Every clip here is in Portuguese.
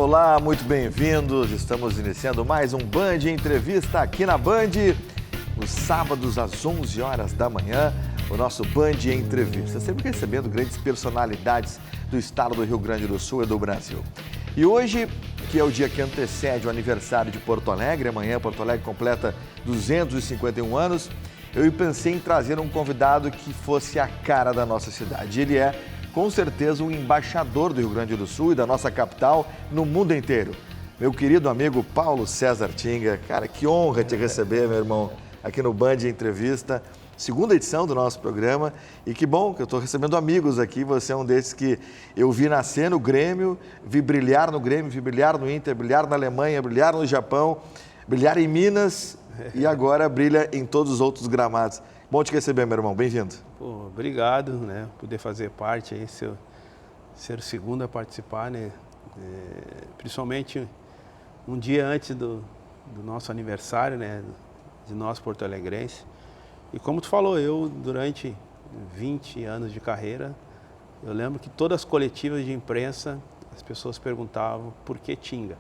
Olá, muito bem-vindos. Estamos iniciando mais um Band Entrevista aqui na Band, nos sábados às 11 horas da manhã, o nosso Band Entrevista, sempre recebendo grandes personalidades do estado do Rio Grande do Sul e do Brasil. E hoje, que é o dia que antecede o aniversário de Porto Alegre, amanhã Porto Alegre completa 251 anos, eu pensei em trazer um convidado que fosse a cara da nossa cidade. Ele é, com certeza, um embaixador do Rio Grande do Sul e da nossa capital no mundo inteiro. Meu querido amigo Paulo César Tinga. Cara, que honra te receber, meu irmão, aqui no Band Entrevista, segunda edição do nosso programa. E que bom que eu estou recebendo amigos aqui. Você é um desses que eu vi nascer no Grêmio, vi brilhar no Grêmio, vi brilhar no Inter, brilhar na Alemanha, brilhar no Japão, brilhar em Minas e agora brilha em todos os outros gramados. Bom te receber, meu irmão. Bem-vindo. Pô, obrigado, né? Poder fazer parte aí, ser o segundo a participar, né? Principalmente um dia antes do nosso aniversário, né? De nós porto-alegrenses. E como tu falou, eu durante 20 anos de carreira, eu lembro que todas as coletivas de imprensa, as pessoas perguntavam por que Tinga?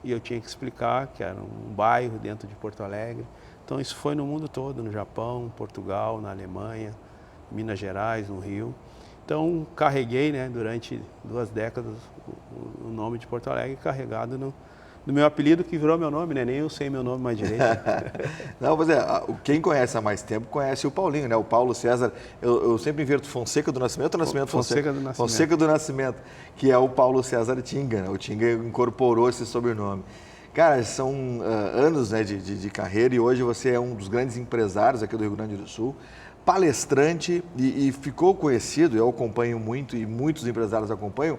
E eu tinha que explicar que era um bairro dentro de Porto Alegre. Então isso foi no mundo todo, no Japão, Portugal, na Alemanha, Minas Gerais, no Rio. Então carreguei, né, durante 2 décadas o nome de Porto Alegre carregado no meu apelido, que virou meu nome, né? Nem eu sei meu nome mais direito. Não, mas quem conhece há mais tempo conhece o Paulinho, né? O Paulo César, eu sempre inverto Fonseca do Nascimento ou Nascimento Fonseca? Fonseca do Nascimento, que é o Paulo César Tinga, né? O Tinga incorporou esse sobrenome. Cara, são anos, né, de carreira e hoje você é um dos grandes empresários aqui do Rio Grande do Sul, palestrante e ficou conhecido, eu acompanho muito e muitos empresários acompanham,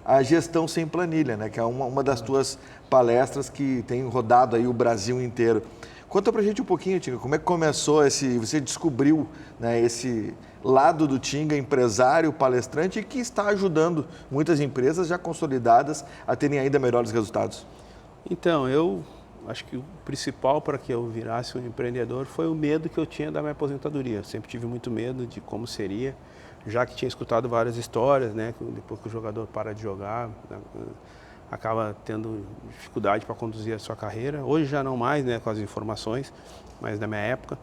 a gestão sem planilha, né, que é uma das tuas palestras que tem rodado aí o Brasil inteiro. Conta pra gente um pouquinho, Tinga, como é que começou você descobriu, né, esse lado do Tinga, empresário, palestrante, que está ajudando muitas empresas já consolidadas a terem ainda melhores resultados? Então, eu acho que o principal para que eu virasse um empreendedor foi o medo que eu tinha da minha aposentadoria. Eu sempre tive muito medo de como seria, já que tinha escutado várias histórias, né? Depois que o jogador para de jogar, acaba tendo dificuldade para conduzir a sua carreira. Hoje já não mais, né, com as informações, mas na minha época.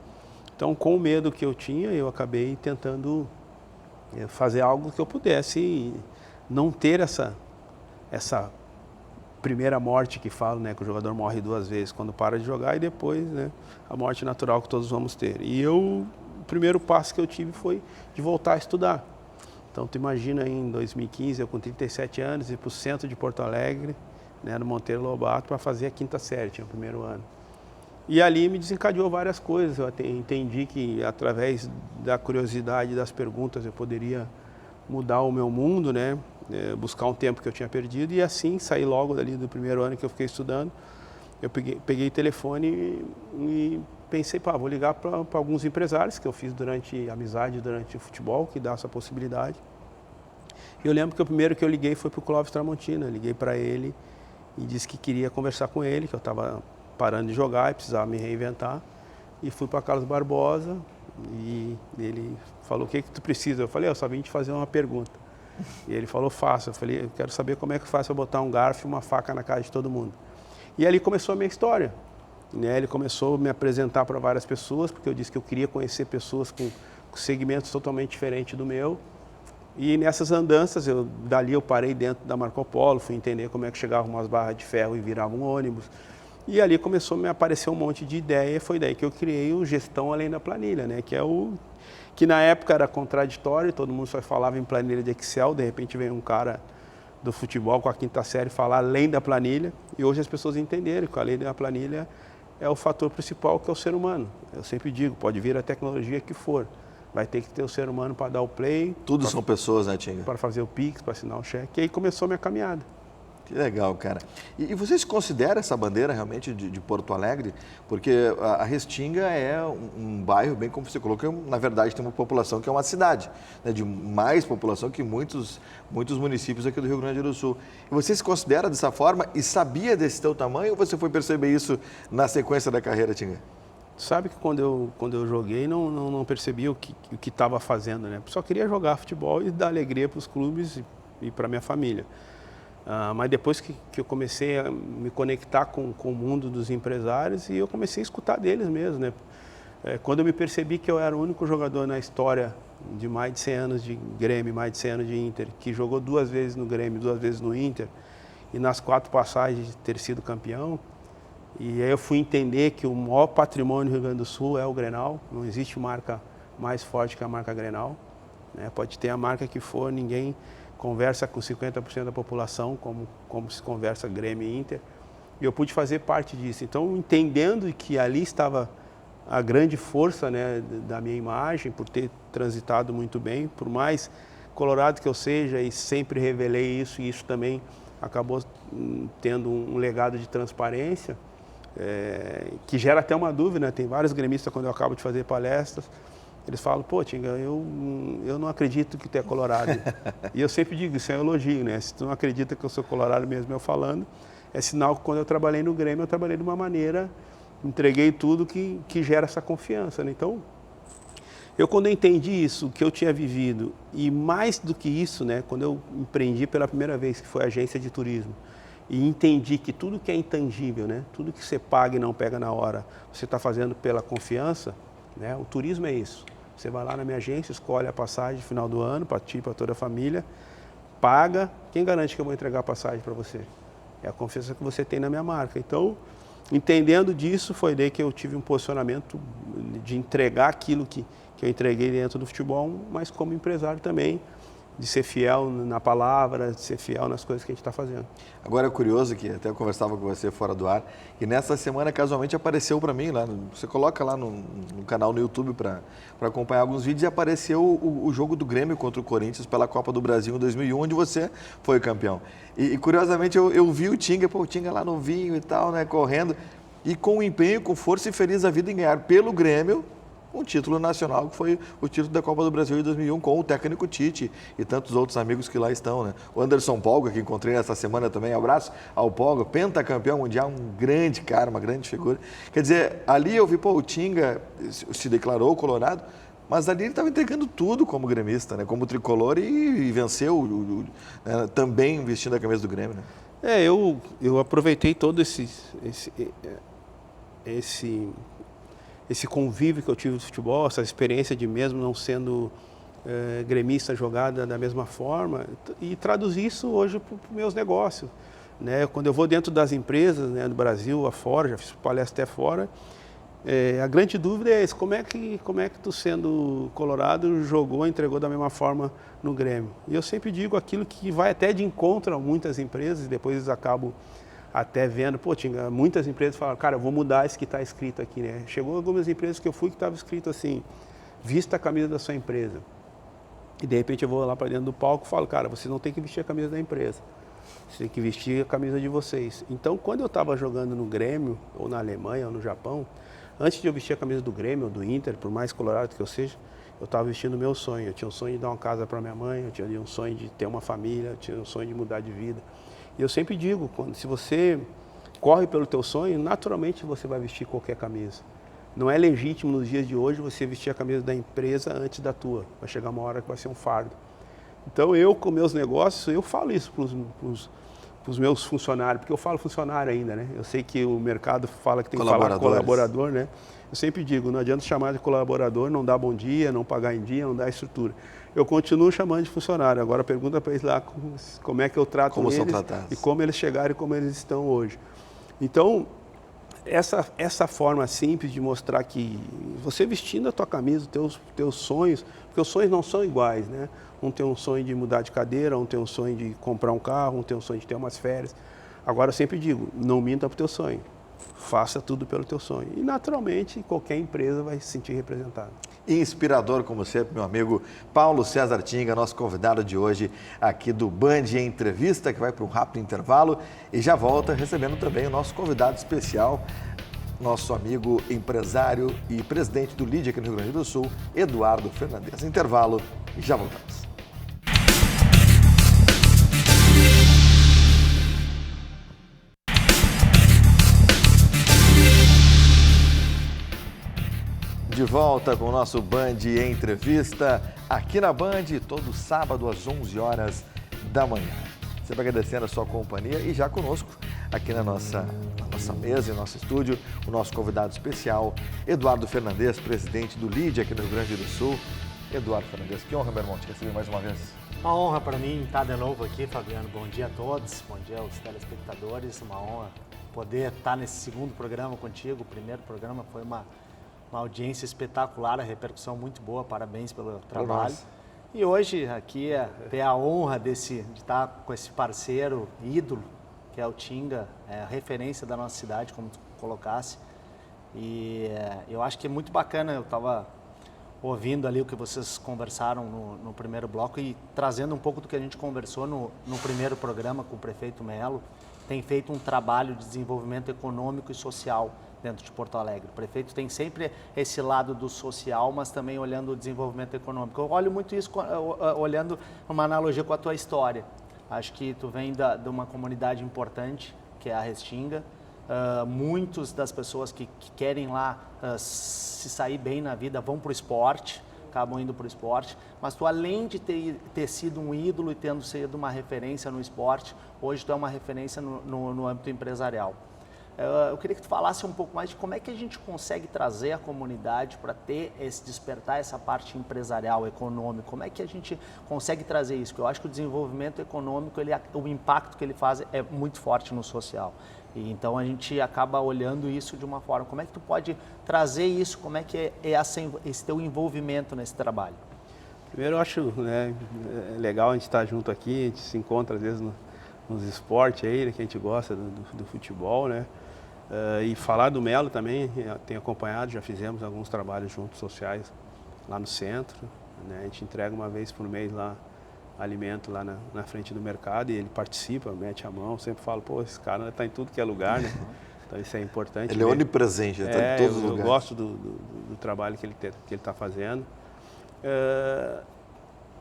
Então, com o medo que eu tinha, eu acabei tentando fazer algo que eu pudesse não ter essa primeira morte que falo, né, que o jogador morre 2 vezes, quando para de jogar e depois, né, a morte natural que todos vamos ter. E o primeiro passo que eu tive foi de voltar a estudar. Então, tu imagina em 2015, eu com 37 anos, ir para o centro de Porto Alegre, né, no Monteiro Lobato, para fazer a 5ª série, tinha o primeiro ano. E ali me desencadeou várias coisas, eu entendi que através da curiosidade das perguntas eu poderia mudar o meu mundo, né? Buscar um tempo que eu tinha perdido e assim saí logo dali do primeiro ano que eu fiquei estudando. Eu peguei o telefone e pensei, vou ligar para alguns empresários que eu fiz amizade durante o futebol, que dá essa possibilidade. E eu lembro que o primeiro que eu liguei foi para o Clóvis Tramontina. Eu liguei para ele e disse que queria conversar com ele, que eu estava parando de jogar e precisava me reinventar. E fui para Carlos Barbosa e ele falou, o que tu precisa? Eu falei, eu só vim te fazer uma pergunta. E ele falou, faço. Eu falei, eu quero saber como é que faz para botar um garfo e uma faca na cara de todo mundo. E ali começou a minha história. Né? Ele começou a me apresentar para várias pessoas, porque eu disse que eu queria conhecer pessoas com segmentos totalmente diferentes do meu. E nessas andanças, dali eu parei dentro da Marco Polo, fui entender como é que chegavam umas barras de ferro e viravam um ônibus. E ali começou a me aparecer um monte de ideia, e foi daí que eu criei o Gestão Além da Planilha, né? Que na época era contraditório, todo mundo só falava em planilha de Excel, de repente veio um cara do futebol com a 5ª série falar além da planilha, e hoje as pessoas entenderam que além da planilha é o fator principal, que é o ser humano. Eu sempre digo, pode vir a tecnologia que for, vai ter que ter o ser humano para dar o play. Tudo são pessoas, né, Tinga? Para fazer o Pix, para assinar o cheque, e aí começou a minha caminhada. Que legal, cara. E você se considera essa bandeira realmente de Porto Alegre? Porque a Restinga é um bairro, bem como você colocou, na verdade tem uma população que é uma cidade, né, de mais população que muitos municípios aqui do Rio Grande do Sul. E você se considera dessa forma e sabia desse teu tamanho ou você foi perceber isso na sequência da carreira, Tinga? Sabe que quando eu joguei não percebi o que estava fazendo, né? Só queria jogar futebol e dar alegria para os clubes e para minha família. Mas depois que eu comecei a me conectar com o mundo dos empresários, e eu comecei a escutar deles mesmo, né? Quando eu me percebi que eu era o único jogador na história de mais de 100 anos de Grêmio, mais de 100 anos de Inter, que jogou 2 vezes no Grêmio, 2 vezes no Inter, e nas 4 passagens de ter sido campeão, e aí eu fui entender que o maior patrimônio do Rio Grande do Sul é o Grenal. Não existe marca mais forte que a marca Grenal, né? Pode ter a marca que for, ninguém conversa com 50% da população como se conversa Grêmio e Inter. E eu pude fazer parte disso. Então, entendendo que ali estava a grande força, né, da minha imagem, por ter transitado muito bem, por mais colorado que eu seja, e sempre revelei isso, e isso também acabou tendo um legado de transparência, que gera até uma dúvida, né? Tem vários gremistas, quando eu acabo de fazer palestras, eles falam, pô, Tinga, eu não acredito que tu é colorado. E eu sempre digo, isso é um elogio, né? Se tu não acredita que eu sou colorado mesmo eu falando, é sinal que quando eu trabalhei no Grêmio, eu trabalhei de uma maneira, entreguei tudo que gera essa confiança, né? Então, quando eu entendi isso, que eu tinha vivido, e mais do que isso, né, quando eu empreendi pela primeira vez, que foi a agência de turismo, e entendi que tudo que é intangível, né, tudo que você paga e não pega na hora, você está fazendo pela confiança, né? O turismo é isso. Você vai lá na minha agência, escolhe a passagem no final do ano, para ti, para toda a família, paga, quem garante que eu vou entregar a passagem para você? É a confiança que você tem na minha marca. Então, entendendo disso, foi daí que eu tive um posicionamento de entregar aquilo que eu entreguei dentro do futebol, mas como empresário também, de ser fiel na palavra, de ser fiel nas coisas que a gente está fazendo. Agora é curioso que até eu conversava com você fora do ar, e nessa semana casualmente apareceu para mim, lá, você coloca lá no canal no YouTube para acompanhar alguns vídeos, e apareceu o jogo do Grêmio contra o Corinthians pela Copa do Brasil em 2001, onde você foi campeão. E curiosamente eu vi o Tinga lá novinho e tal, né, correndo, e com empenho, com força e feliz a vida em ganhar pelo Grêmio um título nacional, que foi o título da Copa do Brasil de 2001, com o técnico Tite e tantos outros amigos que lá estão, né? O Anderson Polga, que encontrei nessa semana também, abraço ao Polga, pentacampeão mundial, um grande cara, uma grande figura. Quer dizer, ali eu vi, o Tinga se declarou colorado, mas ali ele estava entregando tudo como gremista, né? Como tricolor, e venceu, né? Também vestindo a camisa do Grêmio, né? Eu aproveitei todo esse convívio que eu tive no futebol, essa experiência de mesmo não sendo gremista jogada da mesma forma, e traduzi isso hoje para os meus negócios, né? Quando eu vou dentro das empresas, né, do Brasil afora, já fiz palestra até fora, a grande dúvida é essa: como é que tu, sendo colorado, entregou da mesma forma no Grêmio? E eu sempre digo aquilo que vai até de encontro a muitas empresas, e depois eles acabam até vendo, Tinga, muitas empresas falaram, cara, eu vou mudar isso que está escrito aqui, né? Chegou algumas empresas que eu fui que estava escrito assim, vista a camisa da sua empresa. E de repente eu vou lá para dentro do palco e falo, cara, você não tem que vestir a camisa da empresa, você tem que vestir a camisa de vocês. Então, quando eu estava jogando no Grêmio, ou na Alemanha, ou no Japão, antes de eu vestir a camisa do Grêmio ou do Inter, por mais colorado que eu seja, eu estava vestindo o meu sonho. Eu tinha um sonho de dar uma casa para minha mãe, eu tinha um sonho de ter uma família, eu tinha um sonho de mudar de vida. E eu sempre digo, se você corre pelo teu sonho, naturalmente você vai vestir qualquer camisa. Não é legítimo nos dias de hoje você vestir a camisa da empresa antes da tua. Vai chegar uma hora que vai ser um fardo. Então eu, com meus negócios, eu falo isso para os meus funcionários, porque eu falo funcionário ainda, né? Eu sei que o mercado fala que tem que falar colaborador, né? Eu sempre digo, não adianta chamar de colaborador, não dar bom dia, não pagar em dia, não dar estrutura. Eu continuo chamando de funcionário. Agora pergunta para eles lá como é que eu trato eles e como eles chegaram e como eles estão hoje. Então, essa forma simples de mostrar que você vestindo a tua camisa, os teus sonhos, porque os sonhos não são iguais, né? Um tem um sonho de mudar de cadeira, um tem um sonho de comprar um carro, um tem um sonho de ter umas férias. Agora eu sempre digo, não minta para o teu sonho. Faça tudo pelo teu sonho. E naturalmente qualquer empresa vai se sentir representada. Inspirador, como sempre, meu amigo Paulo César Tinga, nosso convidado de hoje aqui do Band Entrevista, que vai para um rápido intervalo e já volta recebendo também o nosso convidado especial, nosso amigo empresário e presidente do LIDE aqui no Rio Grande do Sul, Eduardo Fernandes. Intervalo e já voltamos. De volta com o nosso Band Entrevista, aqui na Band, todo sábado às 11 horas da manhã. Sempre agradecendo a sua companhia e já conosco aqui na nossa mesa, em nosso estúdio, o nosso convidado especial, Eduardo Fernandes, presidente do LIDE aqui no Rio Grande do Sul. Eduardo Fernandes, que honra, meu irmão, te receber mais uma vez. Uma honra para mim estar de novo aqui, Fabiano. Bom dia a todos, bom dia aos telespectadores. Uma honra poder estar nesse segundo programa contigo. O primeiro programa foi uma audiência espetacular, a repercussão muito boa. Parabéns pelo trabalho. E hoje aqui ter a honra de estar com esse parceiro ídolo, que é o Tinga, referência da nossa cidade, como tu colocasse. E eu acho que é muito bacana. Eu estava ouvindo ali o que vocês conversaram no primeiro bloco e trazendo um pouco do que a gente conversou no primeiro programa com o prefeito Melo. Tem feito um trabalho de desenvolvimento econômico e social dentro de Porto Alegre. O prefeito tem sempre esse lado do social, mas também olhando o desenvolvimento econômico. Eu olho muito isso olhando uma analogia com a tua história. Acho que tu vem de uma comunidade importante, que é a Restinga. Muitas das pessoas que querem lá se sair bem na vida vão para o esporte, acabam indo para o esporte, mas tu, além de ter sido um ídolo e tendo sido uma referência no esporte, hoje tu é uma referência no âmbito empresarial. Eu queria que tu falasse um pouco mais de como é que a gente consegue trazer a comunidade para despertar essa parte empresarial, econômica. Como é que a gente consegue trazer isso? Porque eu acho que o desenvolvimento econômico, o impacto que ele faz é muito forte no social. E então a gente acaba olhando isso de uma forma. Como é que tu pode trazer isso? Como é que é esse teu envolvimento nesse trabalho? Primeiro, eu acho legal a gente estar junto aqui, a gente se encontra às vezes nos esportes aí, né, que a gente gosta do futebol, né? E falar do Melo também, tenho acompanhado, já fizemos alguns trabalhos juntos sociais lá no centro, né? A gente entrega uma vez por mês lá alimento lá na frente do mercado e ele participa, mete a mão, sempre falo, pô, esse cara está em tudo que é lugar, né? Então isso é importante. Ele é onipresente, está em todos os lugares. Eu gosto do trabalho que ele está fazendo.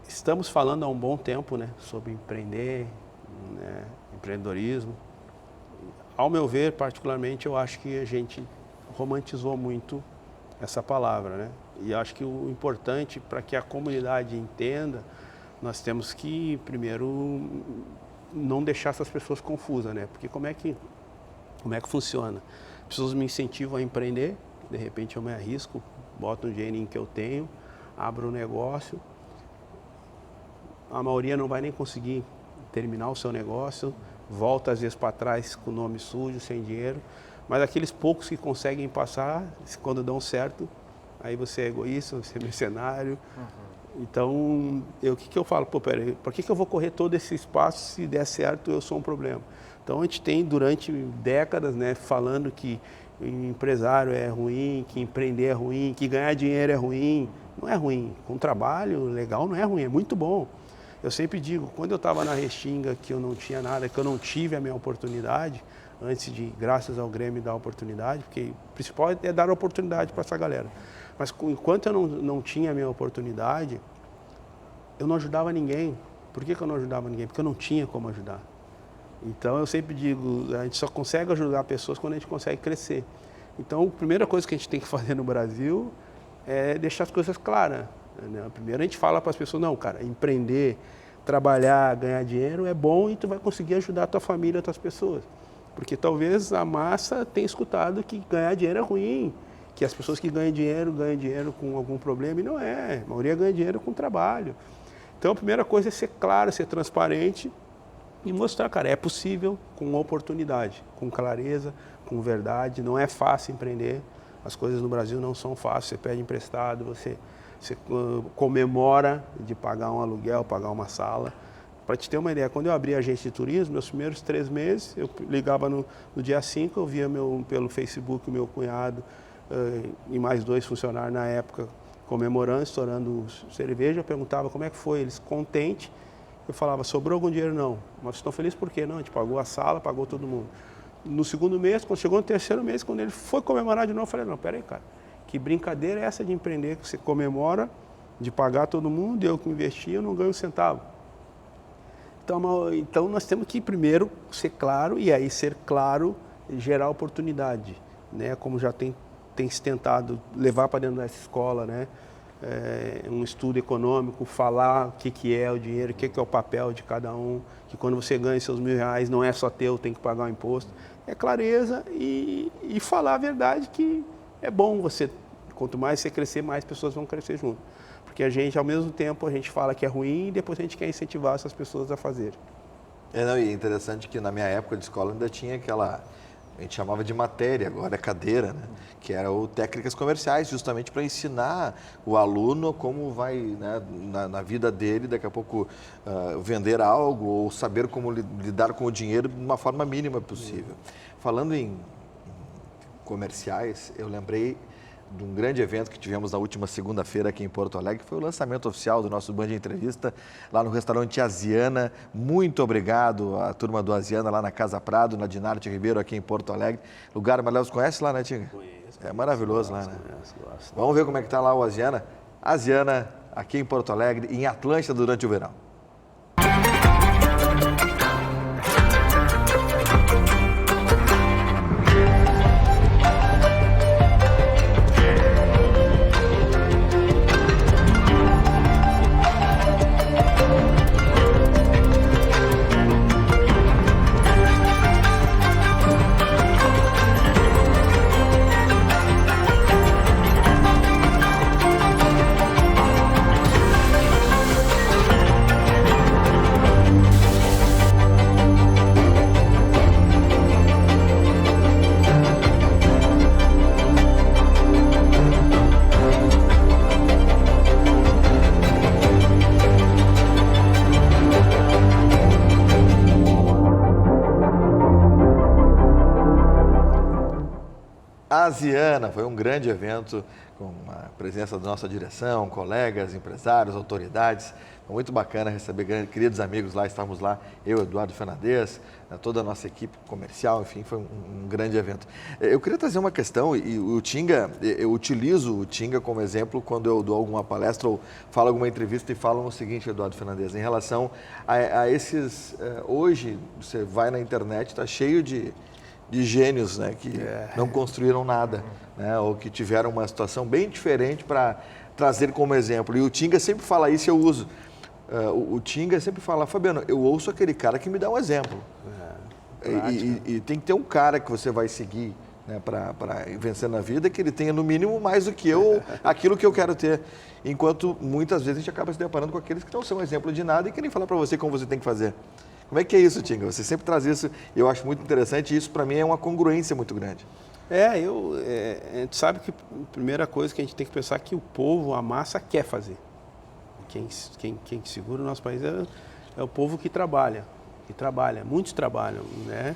Estamos falando há um bom tempo, né, sobre empreender, né, empreendedorismo. Ao meu ver, particularmente, eu acho que a gente romantizou muito essa palavra, né? E acho que o importante para que a comunidade entenda, nós temos que, primeiro, não deixar essas pessoas confusas, né? Porque como é que funciona? As pessoas me incentivam a empreender, de repente eu me arrisco, boto um dinheirinho que eu tenho, abro um negócio, a maioria não vai nem conseguir terminar o seu negócio, volta às vezes para trás com o nome sujo, sem dinheiro, mas aqueles poucos que conseguem passar, quando dão certo, aí você é egoísta, você é mercenário. Então, o que eu falo? Pô, peraí, por que eu vou correr todo esse espaço se der certo eu sou um problema? Então, a gente tem durante décadas, né, falando que empresário é ruim, que empreender é ruim, que ganhar dinheiro é ruim. Não é ruim. Com trabalho legal não é ruim, é muito bom. Eu sempre digo, quando eu estava na Restinga, que eu não tinha nada, que eu não tive a minha oportunidade, antes de, graças ao Grêmio, dar oportunidade, porque o principal é dar oportunidade para essa galera. Mas enquanto eu não tinha a minha oportunidade, eu não ajudava ninguém. Por que eu não ajudava ninguém? Porque eu não tinha como ajudar. Então eu sempre digo, a gente só consegue ajudar pessoas quando a gente consegue crescer. Então a primeira coisa que a gente tem que fazer no Brasil é deixar as coisas claras. Né? Primeiro a gente fala para as pessoas, não, cara, empreender, trabalhar, ganhar dinheiro é bom e tu vai conseguir ajudar a tua família, as tuas pessoas. Porque talvez a massa tenha escutado que ganhar dinheiro é ruim, que as pessoas que ganham dinheiro com algum problema, e não é. A maioria ganha dinheiro com trabalho. Então a primeira coisa é ser claro, ser transparente e mostrar, cara, é possível com oportunidade, com clareza, com verdade. Não é fácil empreender, as coisas no Brasil não são fáceis, você pede emprestado, você comemora de pagar um aluguel, pagar uma sala. Para te ter uma ideia, quando eu abri a agência de turismo, meus primeiros 3 meses, eu ligava no dia 5, eu via pelo Facebook o meu cunhado e mais 2 funcionários na época comemorando, estourando cerveja. Eu perguntava como é que foi, eles contentes. Eu falava, sobrou algum dinheiro? Não. Mas vocês estão felizes por quê? Não, a gente pagou a sala, pagou todo mundo. No segundo mês, quando chegou no terceiro mês, quando ele foi comemorar de novo, eu falei, não, peraí, cara, que brincadeira é essa de empreender, que você comemora, de pagar todo mundo, eu que investi, eu não ganho um centavo. Então nós temos que primeiro ser claro, e aí ser claro, gerar oportunidade, né? Como já tem se tentado levar para dentro dessa escola, né? um estudo econômico, falar o que é o dinheiro, o que é o papel de cada um, que quando você ganha seus R$1.000 não é só teu, tem que pagar o imposto. É clareza e falar a verdade que é bom você, quanto mais você crescer, mais pessoas vão crescer junto. Porque a gente, ao mesmo tempo, a gente fala que é ruim e depois a gente quer incentivar essas pessoas a fazerem. E é interessante que na minha época de escola ainda tinha aquela, a gente chamava de matéria, agora é cadeira, né? Que era o técnicas comerciais, justamente para ensinar o aluno como vai, né, na vida dele, daqui a pouco vender algo ou saber como lidar com o dinheiro de uma forma mínima possível. Falando em comerciais, eu lembrei de um grande evento que tivemos na última segunda-feira aqui em Porto Alegre, que foi o lançamento oficial do nosso Band Entrevista lá no restaurante Asiana. Muito obrigado à turma do Asiana lá na Casa Prado, na Dinarte Ribeiro aqui em Porto Alegre. Lugar maravilhoso, conhece lá, né, Tinga? Conheço. É maravilhoso lá, né? Gosto. Vamos ver como é que tá lá o Asiana. Asiana aqui em Porto Alegre, em Atlântida durante o verão. Asiana foi um grande evento com a presença da nossa direção, colegas, empresários, autoridades. Foi muito bacana receber queridos amigos lá, estávamos lá, eu, Eduardo Fernandes, toda a nossa equipe comercial, enfim, foi um grande evento. Eu queria trazer uma questão, e o Tinga, eu utilizo o Tinga como exemplo quando eu dou alguma palestra ou falo alguma entrevista e falo o seguinte, Eduardo Fernandes, em relação a esses, hoje você vai na internet, está cheio de gênios, né, que não construíram nada, né, ou que tiveram uma situação bem diferente para trazer como exemplo. E o Tinga sempre fala isso, eu uso. O Tinga sempre fala, Fabiano, eu ouço aquele cara que me dá um exemplo. E tem que ter um cara que você vai seguir, né, para vencer na vida, que ele tenha no mínimo mais do que eu, aquilo que eu quero ter. Enquanto muitas vezes a gente acaba se deparando com aqueles que não são exemplo de nada e querem falar para você como você tem que fazer. Como é que é isso, Tinga? Você sempre traz isso, eu acho muito interessante, e isso para mim é uma congruência muito grande. A gente sabe que a primeira coisa que a gente tem que pensar é que o povo, a massa, quer fazer. Quem segura o nosso país é o povo que trabalha, muitos trabalham, né?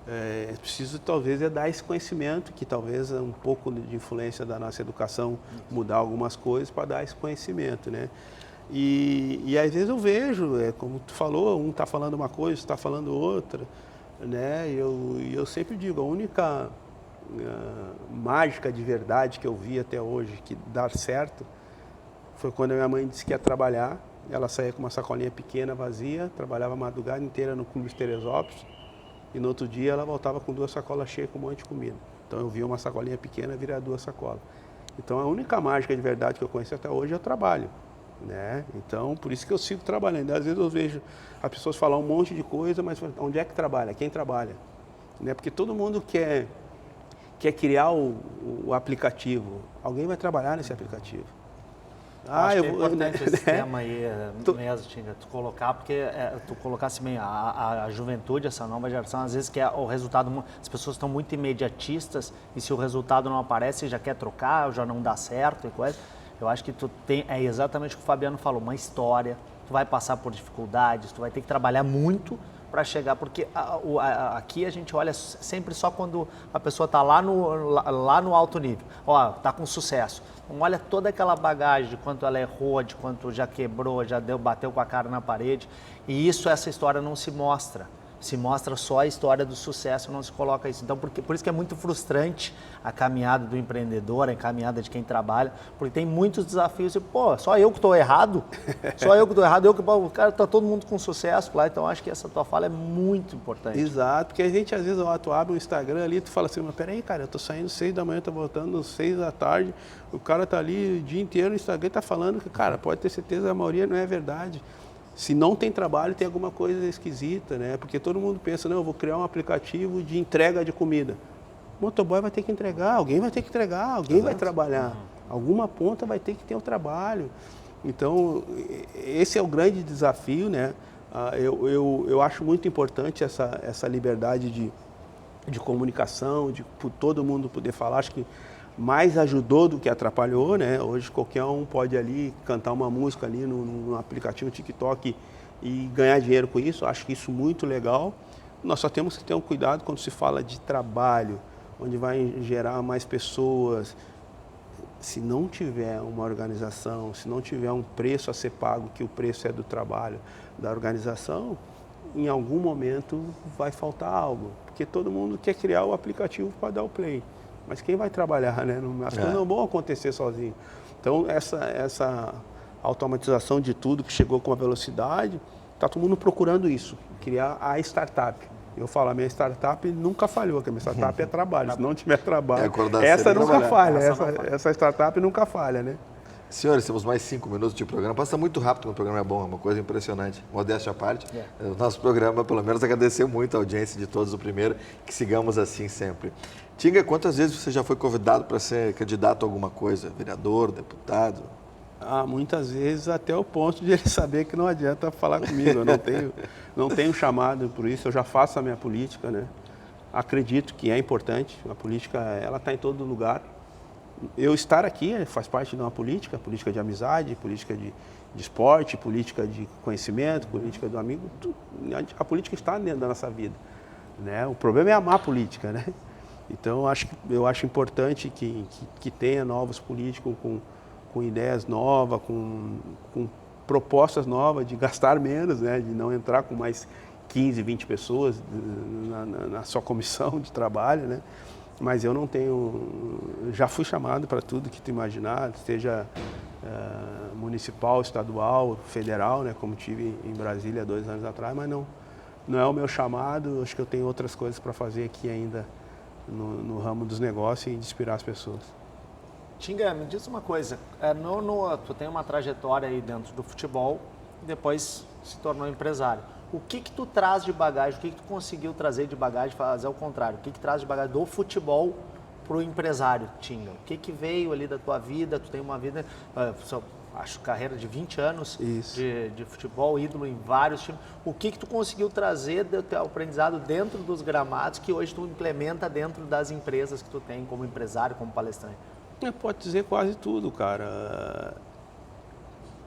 É preciso talvez dar esse conhecimento, que talvez um pouco de influência da nossa educação, mudar algumas coisas para dar esse conhecimento, né? E às vezes eu vejo, como tu falou, um está falando uma coisa, está falando outra, né? Eu sempre digo, a única mágica de verdade que eu vi até hoje, que dar certo, foi quando a minha mãe disse que ia trabalhar. Ela saía com uma sacolinha pequena, vazia, trabalhava a madrugada inteira no Clube de Teresópolis, e no outro dia ela voltava com 2 sacolas cheias com um monte de comida. Então eu vi uma sacolinha pequena virar 2 sacolas. Então a única mágica de verdade que eu conheço até hoje é o trabalho, né? Então por isso que eu sigo trabalhando. Às vezes eu vejo as pessoas falar um monte de coisa, mas onde é que trabalha? Quem trabalha? Né? Porque todo mundo quer criar o aplicativo. Alguém vai trabalhar nesse aplicativo. Acho que é importante esse tema aí mesmo, Tinga, tu colocar, porque tu colocasse bem, a juventude, essa nova geração, às vezes quer o resultado, as pessoas estão muito imediatistas e se o resultado não aparece, já quer trocar, já não dá certo e coisa. Eu acho que tu tem, é exatamente o que o Fabiano falou, uma história, tu vai passar por dificuldades, tu vai ter que trabalhar muito para chegar, porque aqui a gente olha sempre só quando a pessoa está lá no alto nível, ó, tá com sucesso. Não olha toda aquela bagagem de quanto ela errou, de quanto já quebrou, já bateu com a cara na parede. E essa história não se mostra. se mostra só a história do sucesso, não se coloca isso. Então, por isso que é muito frustrante a caminhada do empreendedor, a caminhada de quem trabalha, porque tem muitos desafios e, pô, só eu que estou errado, cara, tá todo mundo com sucesso lá, então acho que essa tua fala é muito importante. Exato, porque a gente às vezes, tu abre um Instagram ali, tu fala assim, mas peraí, cara, eu tô saindo 6 da manhã, tô voltando 6 da tarde, o cara tá ali o dia inteiro no Instagram, tá falando que, cara, pode ter certeza, a maioria não é verdade. Se não tem trabalho, tem alguma coisa esquisita, né? Porque todo mundo pensa, não, eu vou criar um aplicativo de entrega de comida. O motoboy vai ter que entregar, alguém vai ter que entregar, alguém vai trabalhar. Alguma ponta vai ter que ter o trabalho. Então, esse é o grande desafio, né? Eu acho muito importante essa liberdade de comunicação, de todo mundo poder falar. Acho que mais ajudou do que atrapalhou, né? Hoje qualquer um pode ali cantar uma música ali no aplicativo TikTok e ganhar dinheiro com isso. Acho que isso é muito legal. Nós só temos que ter um cuidado quando se fala de trabalho, onde vai gerar mais pessoas. Se não tiver uma organização, se não tiver um preço a ser pago, que o preço é do trabalho, da organização, em algum momento vai faltar algo. Porque todo mundo quer criar o aplicativo para dar o play. Mas quem vai trabalhar, né? As coisas não vão acontecer sozinho. Então, essa automatização de tudo que chegou com a velocidade, está todo mundo procurando isso, criar a startup. Eu falo, a minha startup nunca falhou, porque a minha startup é trabalho. Se não tiver trabalho, essa nunca falha, essa startup nunca falha, né? Senhores, temos mais 5 minutos de programa. Passa muito rápido quando o programa é bom, é uma coisa impressionante. Modéstia à parte. O nosso programa, pelo menos, agradeceu muito a audiência de todos o primeiro, que sigamos assim sempre. Tinga, quantas vezes você já foi convidado para ser candidato a alguma coisa? Vereador, deputado? Muitas vezes até o ponto de ele saber que não adianta falar comigo. Eu não tenho chamado por isso, eu já faço a minha política, né? Acredito que é importante, a política ela está em todo lugar. Eu estar aqui faz parte de uma política de amizade, política de esporte, política de conhecimento, política do amigo. A política está dentro da nossa vida, né? O problema é amar a política, né? Então, eu acho importante que tenha novos políticos com ideias novas, com propostas novas de gastar menos, né? De não entrar com mais 15, 20 pessoas na sua comissão de trabalho, né? Mas eu não tenho... Já fui chamado para tudo que tu imaginar, seja municipal, estadual, federal, né? Como tive em Brasília 2 anos atrás, mas não é o meu chamado. Acho que eu tenho outras coisas para fazer aqui ainda no ramo dos negócios e de inspirar as pessoas. Tinga, me diz uma coisa, tu tem uma trajetória aí dentro do futebol e depois se tornou empresário. O que tu traz de bagagem, o que tu conseguiu trazer de bagagem, fazer ao contrário, o que traz de bagagem do futebol para o empresário, Tinga? O que veio ali da tua vida, tu tem uma vida, acho carreira de 20 anos de futebol, ídolo em vários times. O que tu conseguiu trazer do teu aprendizado dentro dos gramados que hoje tu implementa dentro das empresas que tu tem como empresário, como palestrante? Pode dizer quase tudo, cara.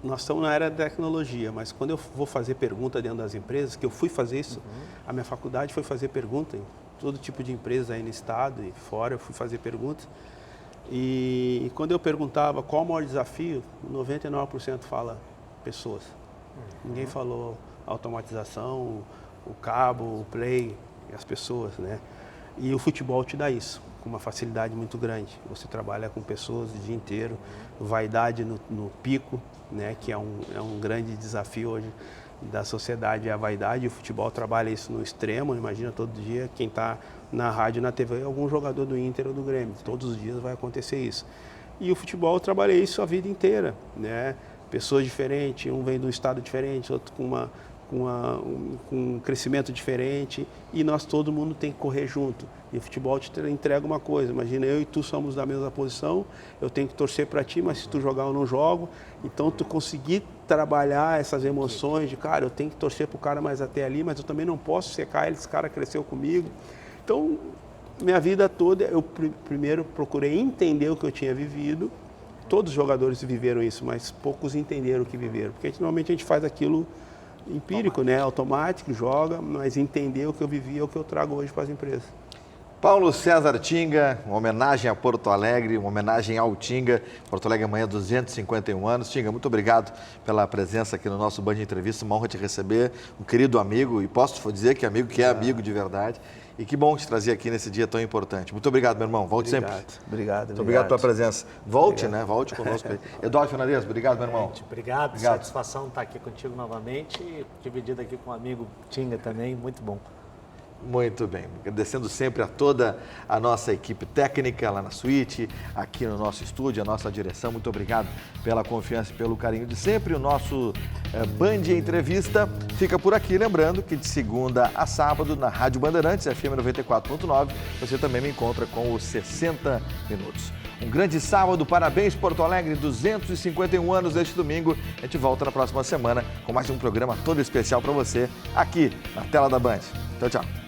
Nós estamos na era da tecnologia, mas quando eu vou fazer pergunta dentro das empresas, que eu fui fazer isso, a minha faculdade foi fazer pergunta em todo tipo de empresa aí no estado e fora, eu fui fazer perguntas. E quando eu perguntava qual o maior desafio, 99% fala pessoas. Ninguém falou automatização, o cabo, o play, as pessoas, né? E o futebol te dá isso, com uma facilidade muito grande. Você trabalha com pessoas o dia inteiro, vaidade no pico, né? Que é um grande desafio hoje da sociedade, é a vaidade. E o futebol trabalha isso no extremo. Imagina todo dia quem está na rádio, na TV, algum jogador do Inter ou do Grêmio. Todos os dias vai acontecer isso. E o futebol eu trabalhei isso a vida inteira, né? Pessoas diferentes, um vem de um estado diferente, outro com um crescimento diferente, e todo mundo tem que correr junto. E o futebol te entrega uma coisa, imagina, eu e tu somos da mesma posição, eu tenho que torcer para ti, mas se tu jogar eu não jogo. Então tu conseguir trabalhar essas emoções de, cara, eu tenho que torcer para o cara mais até ali, mas eu também não posso secar ele, esse cara cresceu comigo. Então, minha vida toda, eu primeiro procurei entender o que eu tinha vivido. Todos os jogadores viveram isso, mas poucos entenderam o que viveram, porque normalmente a gente faz aquilo empírico, né? Automático, joga, mas entender o que eu vivi é o que eu trago hoje para as empresas. Paulo César Tinga, uma homenagem a Porto Alegre, uma homenagem ao Tinga. Porto Alegre amanhã, 251 anos. Tinga, muito obrigado pela presença aqui no nosso Band de Entrevista. Uma honra te receber, um querido amigo, e posso dizer que amigo que é amigo de verdade. E que bom te trazer aqui nesse dia tão importante. Muito obrigado, meu irmão. Volte sempre. Obrigado. Muito obrigado pela presença. Volte, né? Volte conosco aí. Eduardo Fernandes, obrigado, meu irmão. Obrigado. Satisfação estar aqui contigo novamente e dividido aqui com o amigo Tinga também. Muito bom. Muito bem, agradecendo sempre a toda a nossa equipe técnica lá na suíte, aqui no nosso estúdio, a nossa direção. Muito obrigado pela confiança e pelo carinho de sempre. O nosso Band Entrevista fica por aqui, lembrando que de segunda a sábado na Rádio Bandeirantes, FM 94.9, você também me encontra com os 60 Minutos. Um grande sábado, parabéns Porto Alegre, 251 anos neste domingo. A gente volta na próxima semana com mais um programa todo especial para você aqui na tela da Band. Tchau, tchau.